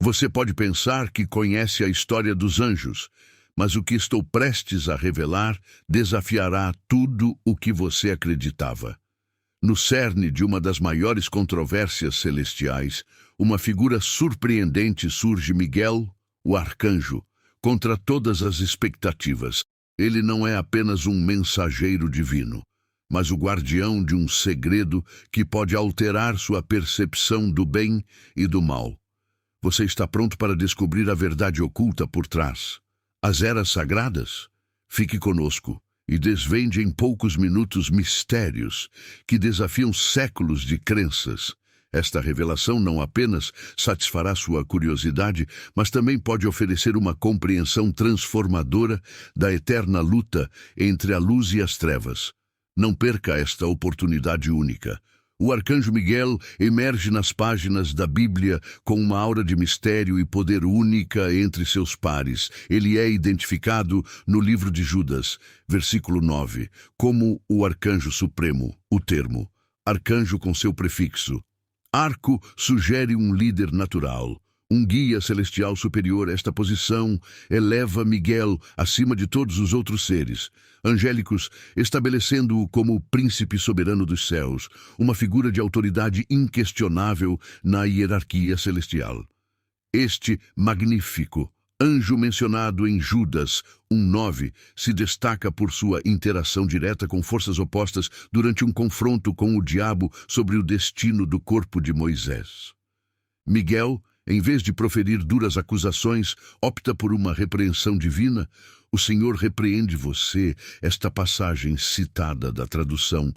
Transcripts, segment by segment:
Você pode pensar que conhece a história dos anjos, mas o que estou prestes a revelar desafiará tudo o que você acreditava. No cerne de uma das maiores controvérsias celestiais, uma figura surpreendente surge: Miguel, o arcanjo, contra todas as expectativas. Ele não é apenas um mensageiro divino, mas o guardião de um segredo que pode alterar sua percepção do bem e do mal. Você está pronto para descobrir a verdade oculta por trás? As eras sagradas? Fique conosco e desvende em poucos minutos mistérios que desafiam séculos de crenças. Esta revelação não apenas satisfará sua curiosidade, mas também pode oferecer uma compreensão transformadora da eterna luta entre a luz e as trevas. Não perca esta oportunidade única. O arcanjo Miguel emerge nas páginas da Bíblia com uma aura de mistério e poder única entre seus pares. Ele é identificado no livro de Judas, versículo 9, como o arcanjo supremo. O termo arcanjo com seu prefixo arco sugere um líder natural, um guia celestial superior. Esta posição eleva Miguel acima de todos os outros seres angélicos, estabelecendo-o como o príncipe soberano dos céus, uma figura de autoridade inquestionável na hierarquia celestial. Este magnífico anjo mencionado em Judas 1:9 se destaca por sua interação direta com forças opostas durante um confronto com o diabo sobre o destino do corpo de Moisés. Miguel, em vez de proferir duras acusações, opta por uma repreensão divina. O Senhor repreende você. Esta passagem citada da tradução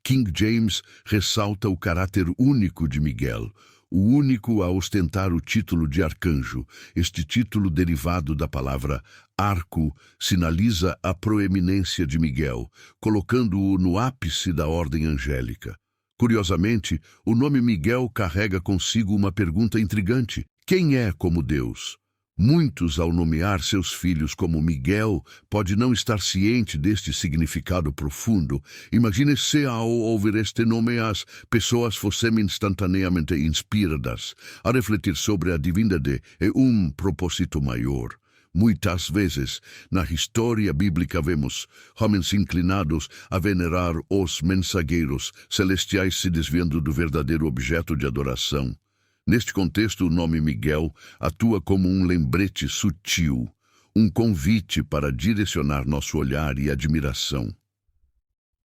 King James ressalta o caráter único de Miguel, o único a ostentar o título de arcanjo. Este título, derivado da palavra arco, sinaliza a proeminência de Miguel, colocando-o no ápice da ordem angélica. Curiosamente, o nome Miguel carrega consigo uma pergunta intrigante: quem é como Deus? Muitos, ao nomear seus filhos como Miguel, pode não estar ciente deste significado profundo. Imagine-se, ao ouvir este nome, as pessoas fossem instantaneamente inspiradas a refletir sobre a divindade e um propósito maior. Muitas vezes, na história bíblica, vemos homens inclinados a venerar os mensageiros celestiais se desviando do verdadeiro objeto de adoração. Neste contexto, o nome Miguel atua como um lembrete sutil, um convite para direcionar nosso olhar e admiração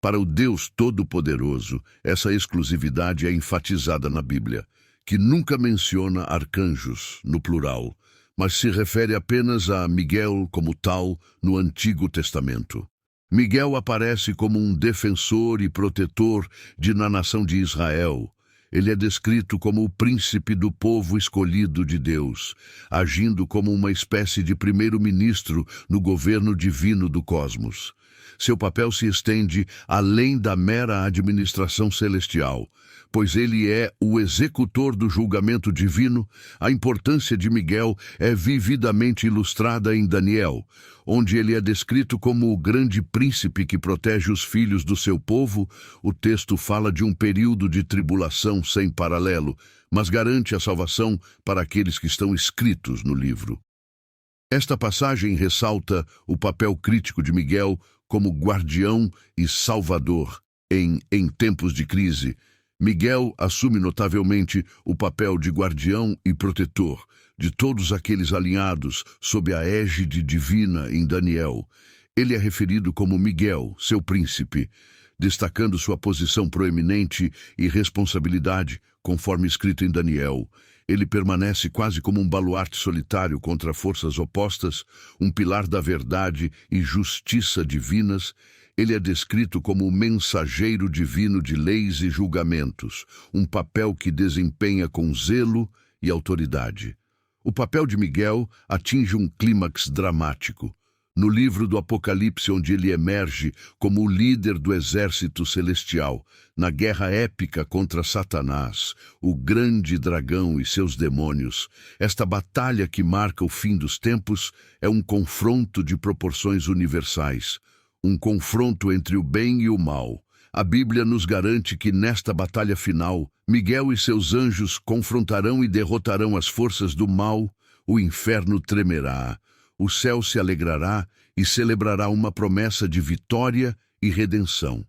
para o Deus Todo-Poderoso. Essa exclusividade é enfatizada na Bíblia, que nunca menciona arcanjos no plural, mas se refere apenas a Miguel como tal no Antigo Testamento. Miguel aparece como um defensor e protetor na nação de Israel. Ele é descrito como o príncipe do povo escolhido de Deus, agindo como uma espécie de primeiro-ministro no governo divino do cosmos. Seu papel se estende além da mera administração celestial, pois ele é o executor do julgamento divino. A importância de Miguel é vividamente ilustrada em Daniel, onde ele é descrito como o grande príncipe que protege os filhos do seu povo. O texto fala de um período de tribulação sem paralelo, mas garante a salvação para aqueles que estão escritos no livro. Esta passagem ressalta o papel crítico de Miguel como guardião e salvador em tempos de crise. Miguel assume notavelmente o papel de guardião e protetor de todos aqueles alinhados sob a égide divina em Daniel. Ele é referido como Miguel, seu príncipe, destacando sua posição proeminente e responsabilidade, conforme escrito em Daniel. Ele permanece quase como um baluarte solitário contra forças opostas, um pilar da verdade e justiça divinas. Ele é descrito como o mensageiro divino de leis e julgamentos, um papel que desempenha com zelo e autoridade. O papel de Miguel atinge um clímax dramático no livro do Apocalipse, onde ele emerge como o líder do exército celestial, na guerra épica contra Satanás, o grande dragão e seus demônios. Esta batalha que marca o fim dos tempos é um confronto de proporções universais, um confronto entre o bem e o mal, A Bíblia nos garante que nesta batalha final, Miguel e seus anjos confrontarão e derrotarão as forças do mal, o inferno tremerá, o céu se alegrará e celebrará uma promessa de vitória e redenção.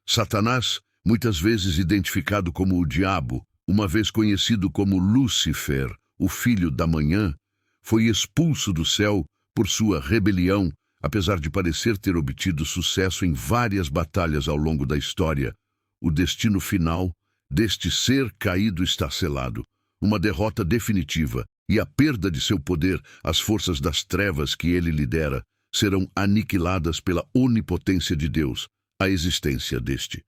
Satanás, muitas vezes identificado como o diabo, uma vez conhecido como Lúcifer, o filho da manhã, foi expulso do céu por sua rebelião, apesar de parecer ter obtido sucesso em várias batalhas ao longo da história. O destino final deste ser caído está selado, uma derrota definitiva, e a perda de seu poder, as forças das trevas que ele lidera, serão aniquiladas pela onipotência de Deus, a existência deste.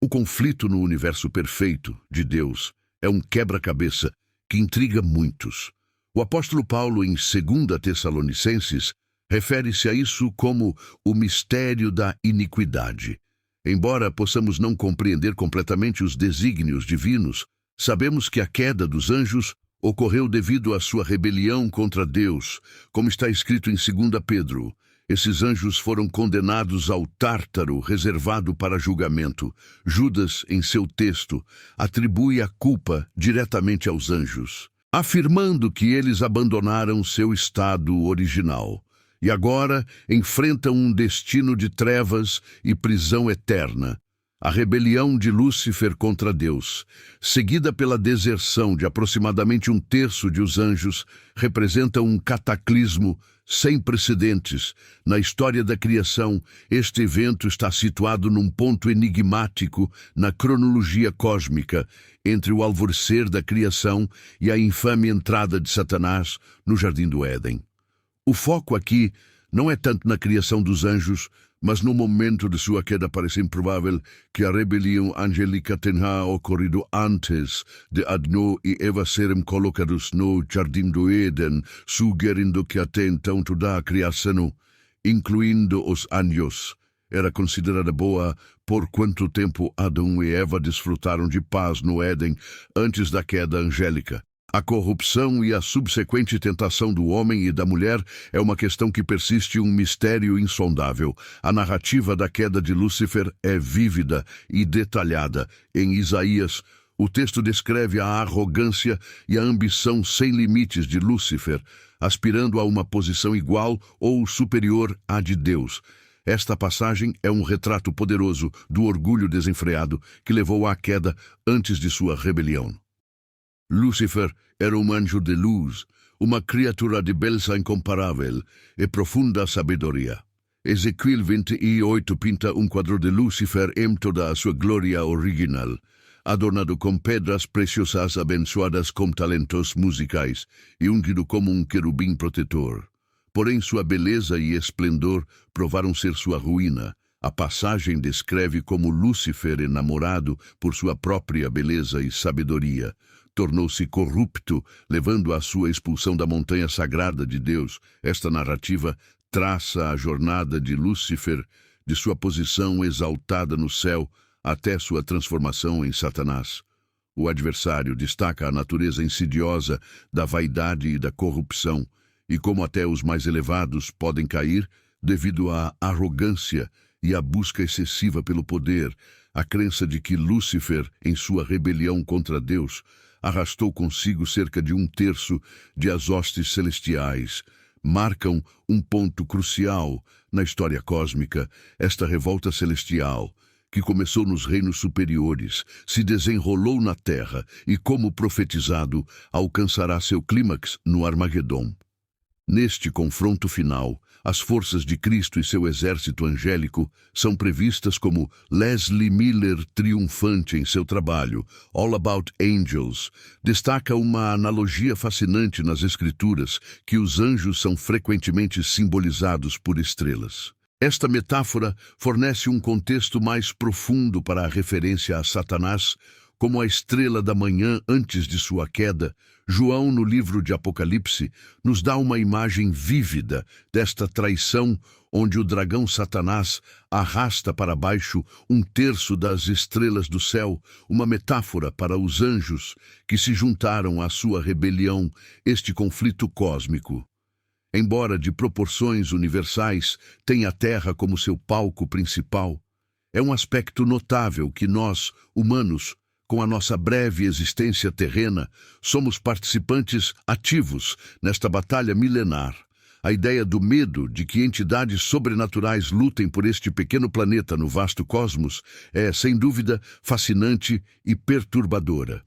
O conflito no universo perfeito de Deus é um quebra-cabeça que intriga muitos. O apóstolo Paulo, em 2 Tessalonicenses, refere-se a isso como o mistério da iniquidade. Embora possamos não compreender completamente os desígnios divinos, sabemos que a queda dos anjos ocorreu devido à sua rebelião contra Deus, como está escrito em 2 Pedro. Esses anjos foram condenados ao Tártaro, reservado para julgamento. Judas, em seu texto, atribui a culpa diretamente aos anjos, afirmando que eles abandonaram seu estado original e agora enfrentam um destino de trevas e prisão eterna. A rebelião de Lúcifer contra Deus, seguida pela deserção de aproximadamente 1/3 de os anjos, representa um cataclismo sem precedentes. Na história da criação, este evento está situado num ponto enigmático na cronologia cósmica, entre o alvorecer da criação e a infame entrada de Satanás no Jardim do Éden. O foco aqui não é tanto na criação dos anjos, mas no momento de sua queda parece improvável que a rebelião angélica tenha ocorrido antes de Adão e Eva serem colocados no Jardim do Éden, sugerindo que até então toda a criação, incluindo os anjos, era considerada boa por quanto tempo Adão e Eva desfrutaram de paz no Éden antes da queda angélica. A corrupção e a subsequente tentação do homem e da mulher é uma questão que persiste um mistério insondável. A narrativa da queda de Lúcifer é vívida e detalhada. Em Isaías, o texto descreve a arrogância e a ambição sem limites de Lúcifer, aspirando a uma posição igual ou superior à de Deus. Esta passagem é um retrato poderoso do orgulho desenfreado que levou à queda antes de sua rebelião. Lúcifer era um anjo de luz, uma criatura de beleza incomparável e profunda sabedoria. Ezequiel 28 pinta um quadro de Lúcifer em toda a sua glória original, adornado com pedras preciosas abençoadas com talentos musicais e ungido como um querubim protetor. Porém, sua beleza e esplendor provaram ser sua ruína. A passagem descreve como Lúcifer, enamorado por sua própria beleza e sabedoria, tornou-se corrupto, levando à sua expulsão da montanha sagrada de Deus. Esta narrativa traça a jornada de Lúcifer, de sua posição exaltada no céu até sua transformação em Satanás. O adversário destaca a natureza insidiosa da vaidade e da corrupção, e como até os mais elevados podem cair devido à arrogância e à busca excessiva pelo poder. A crença de que Lúcifer, em sua rebelião contra Deus, arrastou consigo cerca de 1/3 de as hostes celestiais, marcam um ponto crucial na história cósmica. Esta revolta celestial, que começou nos reinos superiores, se desenrolou na terra e, como profetizado, alcançará seu clímax no Armagedom. Neste confronto final, as forças de Cristo e seu exército angélico são previstas como Leslie Miller, triunfante em seu trabalho All About Angels, destaca uma analogia fascinante nas Escrituras, que os anjos são frequentemente simbolizados por estrelas. Esta metáfora fornece um contexto mais profundo para a referência a Satanás como a estrela da manhã antes de sua queda. João, no livro de Apocalipse, nos dá uma imagem vívida desta traição, onde o dragão Satanás arrasta para baixo 1/3 das estrelas do céu, uma metáfora para os anjos que se juntaram à sua rebelião, este conflito cósmico. Embora de proporções universais, tem a Terra como seu palco principal. É um aspecto notável que nós, humanos, com a nossa breve existência terrena, somos participantes ativos nesta batalha milenar. A ideia do medo de que entidades sobrenaturais lutem por este pequeno planeta no vasto cosmos é, sem dúvida, fascinante e perturbadora.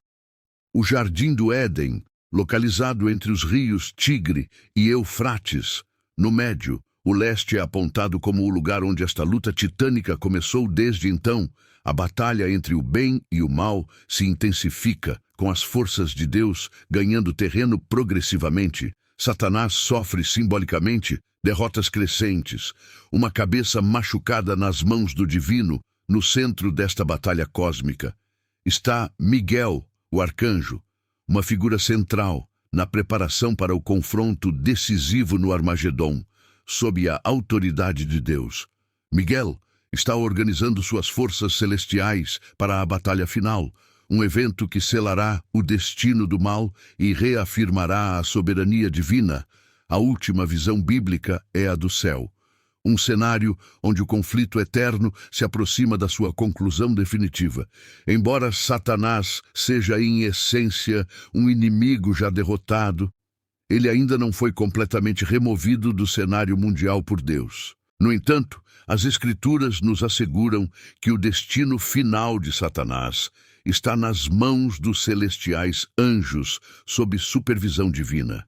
O Jardim do Éden, localizado entre os rios Tigre e Eufrates, no Médio, o leste é apontado como o lugar onde esta luta titânica começou. Desde então, a batalha entre o bem e o mal se intensifica, com as forças de Deus ganhando terreno progressivamente. Satanás sofre simbolicamente derrotas crescentes, uma cabeça machucada nas mãos do divino. No centro desta batalha cósmica está Miguel, o arcanjo, uma figura central na preparação para o confronto decisivo no Armagedom, sob a autoridade de Deus. Miguel está organizando suas forças celestiais para a batalha final, um evento que selará o destino do mal e reafirmará a soberania divina. A última visão bíblica é a do céu, um cenário onde o conflito eterno se aproxima da sua conclusão definitiva. Embora Satanás seja, em essência, um inimigo já derrotado, ele ainda não foi completamente removido do cenário mundial por Deus. No entanto, as Escrituras nos asseguram que o destino final de Satanás está nas mãos dos celestiais anjos, sob supervisão divina.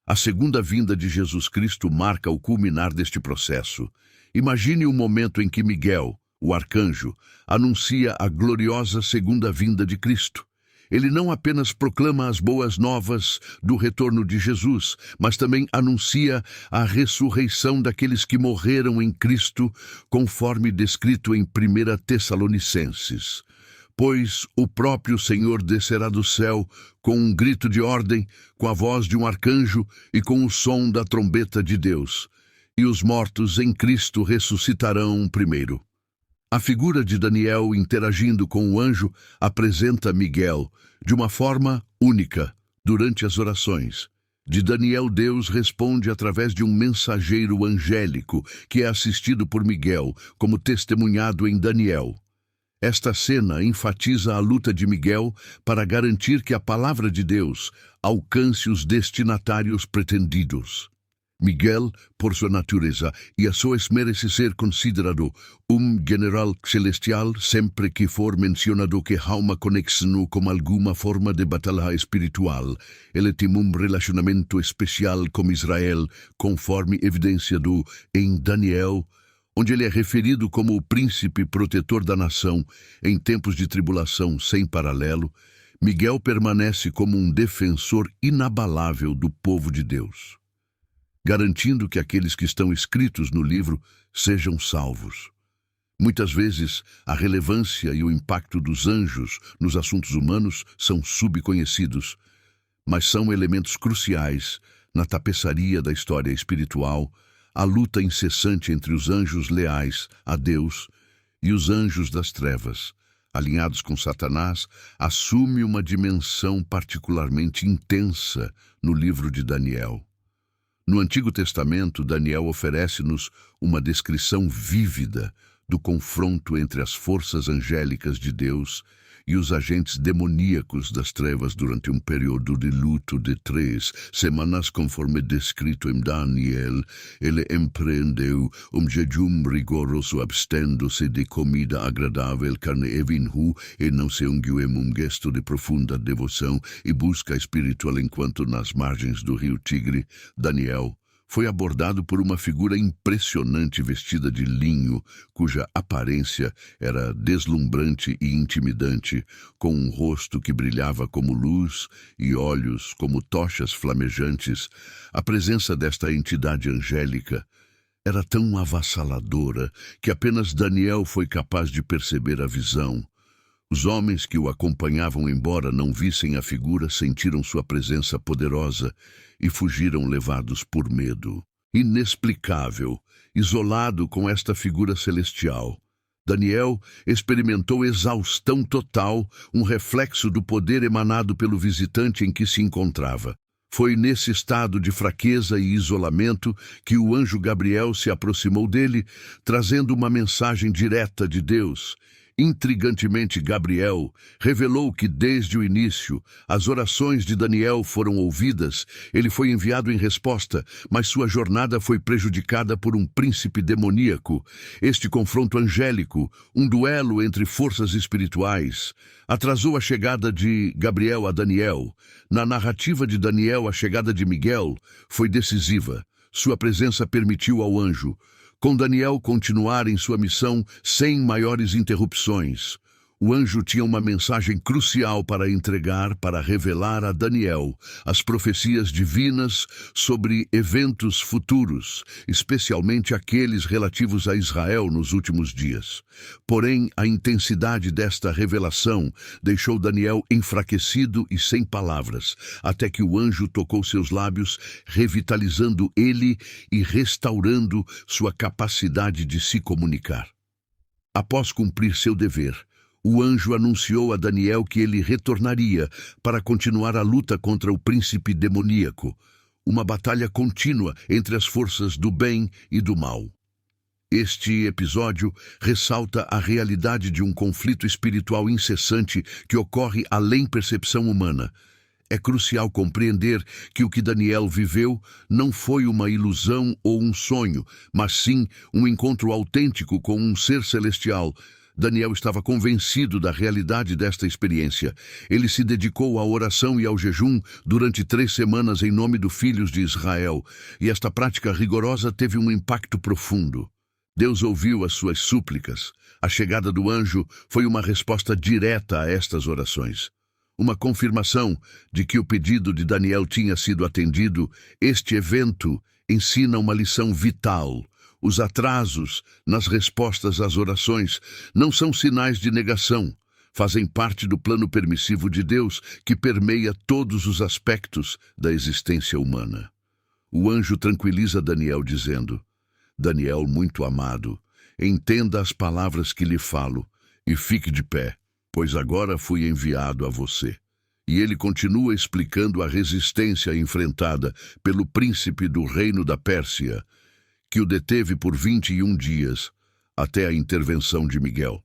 A segunda vinda de Jesus Cristo marca o culminar deste processo. Imagine o momento em que Miguel, o arcanjo, anuncia a gloriosa segunda vinda de Cristo. Ele não apenas proclama as boas novas do retorno de Jesus, mas também anuncia a ressurreição daqueles que morreram em Cristo, conforme descrito em 1 Tessalonicenses. Pois o próprio Senhor descerá do céu com um grito de ordem, com a voz de um arcanjo e com o som da trombeta de Deus, e os mortos em Cristo ressuscitarão primeiro. A figura de Daniel interagindo com o anjo apresenta Miguel de uma forma única durante as orações. De Daniel, Deus responde através de um mensageiro angélico que é assistido por Miguel, como testemunhado em Daniel. Esta cena enfatiza a luta de Miguel para garantir que a palavra de Deus alcance os destinatários pretendidos. Miguel, por sua natureza e a sua merece ser considerado general celestial sempre que for mencionado que há uma conexão com alguma forma de batalha espiritual. Ele tem um relacionamento especial com Israel, conforme evidenciado em Daniel, onde ele é referido como o príncipe protetor da nação em tempos de tribulação sem paralelo. Miguel permanece como um defensor inabalável do povo de Deus, garantindo que aqueles que estão escritos no livro sejam salvos. Muitas vezes, a relevância e o impacto dos anjos nos assuntos humanos são subconhecidos, mas são elementos cruciais na tapeçaria da história espiritual. A luta incessante entre os anjos leais a Deus e os anjos das trevas, alinhados com Satanás, assume uma dimensão particularmente intensa no livro de Daniel. No Antigo Testamento, Daniel oferece-nos uma descrição vívida do confronto entre as forças angélicas de Deus e os agentes demoníacos das trevas durante um período de luto de 3 semanas, conforme descrito em Daniel. Ele empreendeu jejum rigoroso, abstendo-se de comida agradável, carne e vinho, e não se ungiu em gesto de profunda devoção e busca espiritual enquanto nas margens do rio Tigre. Daniel foi abordado por uma figura impressionante vestida de linho, cuja aparência era deslumbrante e intimidante, com um rosto que brilhava como luz e olhos como tochas flamejantes. A presença desta entidade angélica era tão avassaladora que apenas Daniel foi capaz de perceber a visão. Os homens que o acompanhavam, embora não vissem a figura, sentiram sua presença poderosa e fugiram levados por medo. Inexplicável, isolado com esta figura celestial, Daniel experimentou exaustão total, um reflexo do poder emanado pelo visitante em que se encontrava. Foi nesse estado de fraqueza e isolamento que o anjo Gabriel se aproximou dele, trazendo uma mensagem direta de Deus. Intrigantemente, Gabriel revelou que desde o início as orações de Daniel foram ouvidas. Ele foi enviado em resposta, mas sua jornada foi prejudicada por um príncipe demoníaco. Este confronto angélico, um duelo entre forças espirituais, atrasou a chegada de Gabriel a Daniel. Na narrativa de Daniel, a chegada de Miguel foi decisiva. Sua presença permitiu ao anjo com Daniel continuar em sua missão sem maiores interrupções. O anjo tinha uma mensagem crucial para entregar, para revelar a Daniel as profecias divinas sobre eventos futuros, especialmente aqueles relativos a Israel nos últimos dias. Porém, a intensidade desta revelação deixou Daniel enfraquecido e sem palavras, até que o anjo tocou seus lábios, revitalizando ele e restaurando sua capacidade de se comunicar. Após cumprir seu dever, o anjo anunciou a Daniel que ele retornaria para continuar a luta contra o príncipe demoníaco, uma batalha contínua entre as forças do bem e do mal. Este episódio ressalta a realidade de um conflito espiritual incessante que ocorre além percepção humana. É crucial compreender que o que Daniel viveu não foi uma ilusão ou um sonho, mas sim um encontro autêntico com um ser celestial. Daniel estava convencido da realidade desta experiência. Ele se dedicou à oração e ao jejum durante 3 semanas em nome dos filhos de Israel, e esta prática rigorosa teve um impacto profundo. Deus ouviu as suas súplicas. A chegada do anjo foi uma resposta direta a estas orações. Uma confirmação de que o pedido de Daniel tinha sido atendido. Este evento ensina uma lição vital. Os atrasos nas respostas às orações não são sinais de negação, fazem parte do plano permissivo de Deus que permeia todos os aspectos da existência humana. O anjo tranquiliza Daniel dizendo: Daniel, muito amado, entenda as palavras que lhe falo e fique de pé, pois agora fui enviado a você. E ele continua explicando a resistência enfrentada pelo príncipe do reino da Pérsia, que o deteve por 21 dias, até a intervenção de Miguel.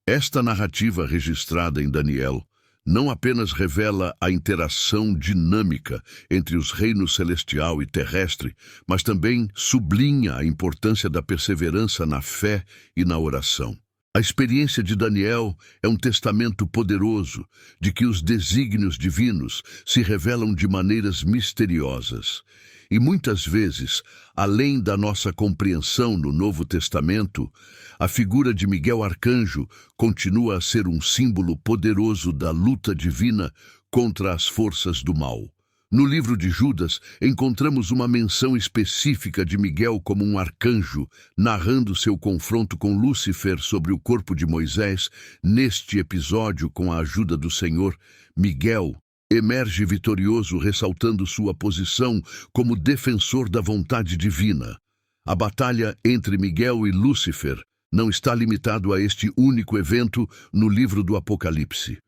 Esta narrativa registrada em Daniel não apenas revela a interação dinâmica entre os reinos celestial e terrestre, mas também sublinha a importância da perseverança na fé e na oração. A experiência de Daniel é um testamento poderoso de que os desígnios divinos se revelam de maneiras misteriosas. E muitas vezes, além da nossa compreensão no Novo Testamento, a figura de Miguel Arcanjo continua a ser um símbolo poderoso da luta divina contra as forças do mal. No livro de Judas, encontramos uma menção específica de Miguel como um arcanjo, narrando seu confronto com Lúcifer sobre o corpo de Moisés. Neste episódio, com a ajuda do Senhor, Miguel emerge vitorioso, ressaltando sua posição como defensor da vontade divina. A batalha entre Miguel e Lúcifer não está limitado a este único evento no livro do Apocalipse.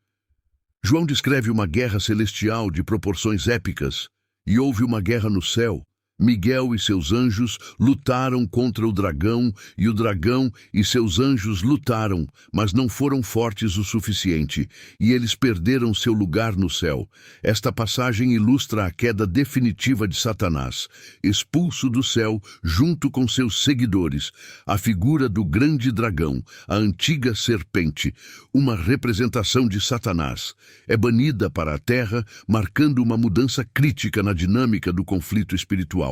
João descreve uma guerra celestial de proporções épicas, e houve uma guerra no céu. Miguel e seus anjos lutaram contra o dragão, e o dragão e seus anjos lutaram, mas não foram fortes o suficiente, e eles perderam seu lugar no céu. Esta passagem ilustra a queda definitiva de Satanás, expulso do céu junto com seus seguidores. A figura do grande dragão, a antiga serpente, uma representação de Satanás, é banida para a terra, marcando uma mudança crítica na dinâmica do conflito espiritual.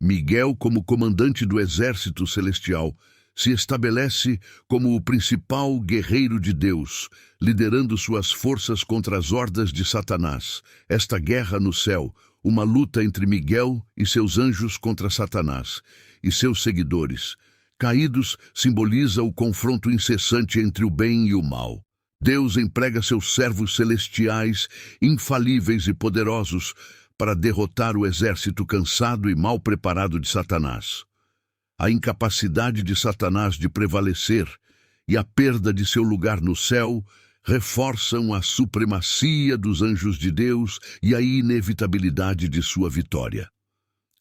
Miguel, como comandante do exército celestial, se estabelece como o principal guerreiro de Deus, liderando suas forças contra as hordas de Satanás. Esta guerra no céu, uma luta entre Miguel e seus anjos contra Satanás e seus seguidores, caídos, simboliza o confronto incessante entre o bem e o mal. Deus emprega seus servos celestiais, infalíveis e poderosos, para derrotar o exército cansado e mal preparado de Satanás. A incapacidade de Satanás de prevalecer e a perda de seu lugar no céu reforçam a supremacia dos anjos de Deus e a inevitabilidade de sua vitória.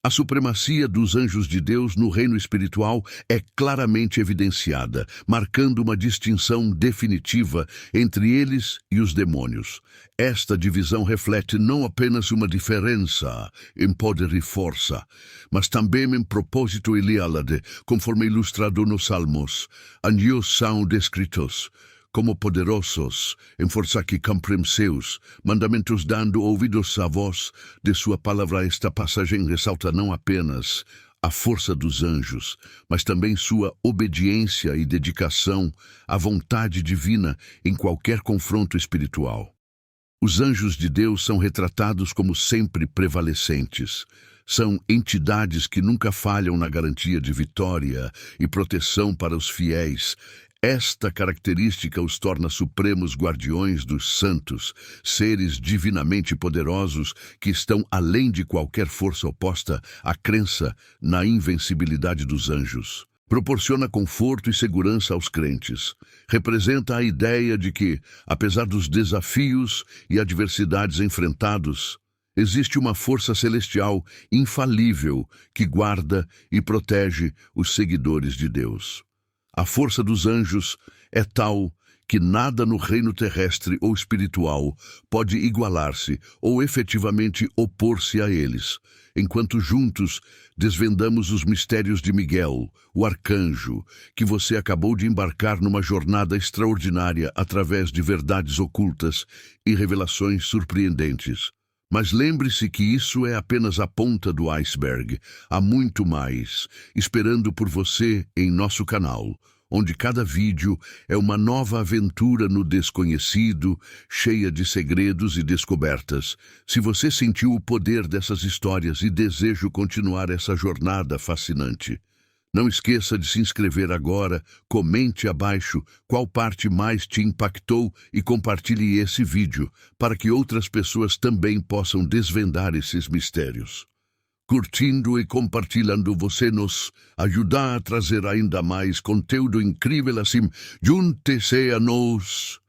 A supremacia dos anjos de Deus no reino espiritual é claramente evidenciada, marcando uma distinção definitiva entre eles e os demônios. Esta divisão reflete não apenas uma diferença em poder e força, mas também em propósito e lealdade, conforme ilustrado nos Salmos. Anjos são descritos como poderosos, em força que cumprem seus mandamentos, dando ouvidos à voz de sua palavra. Esta passagem ressalta não apenas a força dos anjos, mas também sua obediência e dedicação à vontade divina em qualquer confronto espiritual. Os anjos de Deus são retratados como sempre prevalecentes. São entidades que nunca falham na garantia de vitória e proteção para os fiéis. Esta característica os torna supremos guardiões dos santos, seres divinamente poderosos que estão além de qualquer força oposta à crença na invencibilidade dos anjos. Proporciona conforto e segurança aos crentes. Representa a ideia de que, apesar dos desafios e adversidades enfrentados, existe uma força celestial infalível que guarda e protege os seguidores de Deus. A força dos anjos é tal que nada no reino terrestre ou espiritual pode igualar-se ou efetivamente opor-se a eles, enquanto juntos desvendamos os mistérios de Miguel, o arcanjo, que você acabou de embarcar numa jornada extraordinária através de verdades ocultas e revelações surpreendentes. Mas lembre-se que isso é apenas a ponta do iceberg. Há muito mais esperando por você em nosso canal, onde cada vídeo é uma nova aventura no desconhecido, cheia de segredos e descobertas. Se você sentiu o poder dessas histórias e deseja continuar essa jornada fascinante, não esqueça de se inscrever agora, comente abaixo qual parte mais te impactou e compartilhe esse vídeo para que outras pessoas também possam desvendar esses mistérios. Curtindo e compartilhando, você nos ajuda a trazer ainda mais conteúdo incrível assim. Junte-se a nós.